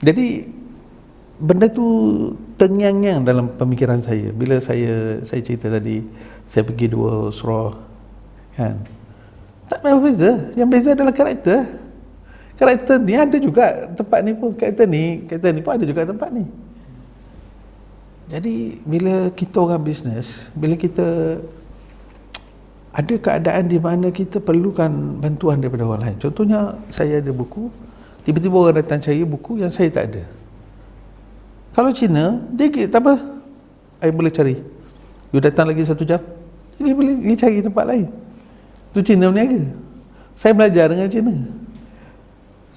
Jadi benda tu terngiang-ngiang dalam pemikiran saya bila saya cerita tadi saya pergi 2 surah kan. Tak ada beza, yang beza adalah karakter ni ada juga tempat ni pun, karakter ni pun ada juga tempat ni. Jadi bila kita orang bisnes, bila kita ada keadaan di mana kita perlukan bantuan daripada orang lain, contohnya saya ada buku, tiba-tiba orang datang cari buku yang saya tak ada. Kalau Cina, dia tak apa, saya boleh cari. You datang lagi 1 jam, dia boleh cari tempat lain. Tu Cina berniaga. Saya belajar dengan Cina.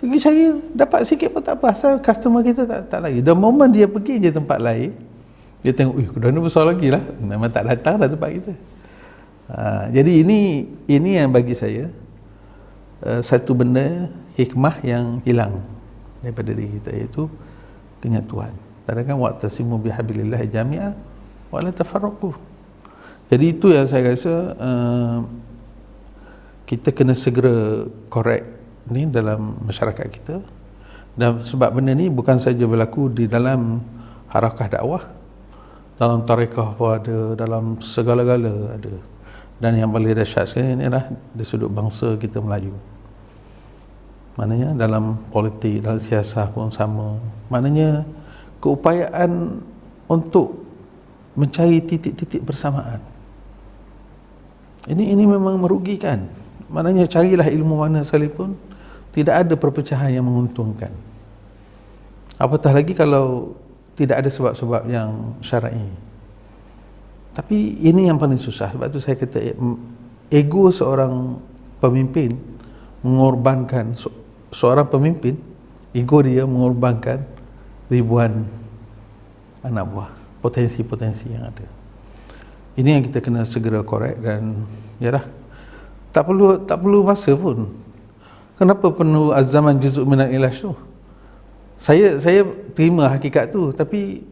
Pergi cari, dapat sikit pun tak apa, asal customer kita tak lagi. The moment dia pergi je tempat lain, dia tengok, kedai ni besar lagi lah, memang tak datang dah tempat kita. Jadi ini yang bagi saya satu benda hikmah yang hilang daripada diri kita, iaitu kenyatuan. Katakan wa'tasimu bihablillah jami'ah wa la tafarraqu. Jadi itu yang saya rasa kita kena segera correct ni dalam masyarakat kita. Dan sebab benda ni bukan saja berlaku di dalam harakah dakwah, dalam tarekah pun ada, dalam segala-gala ada. Dan yang paling dahsyat sekali ni adalah dari sudut bangsa kita Melayu. Maknanya dalam politik, dalam siasat pun sama. Maknanya keupayaan untuk mencari titik-titik bersamaan. Ini memang merugikan. Maknanya carilah ilmu mana sekalipun, tidak ada perpecahan yang menguntungkan. Apatah lagi kalau tidak ada sebab-sebab yang syar'i. Tapi ini yang paling susah. Sebab tu saya kata ego seorang pemimpin mengorbankan, seorang pemimpin ego dia mengorbankan ribuan anak buah, potensi-potensi yang ada. Ini yang kita kena segera korek. Dan yalah, tak perlu masa pun. Kenapa penuh az-zaman juz'un minal ilash tu? Saya terima hakikat tu, tapi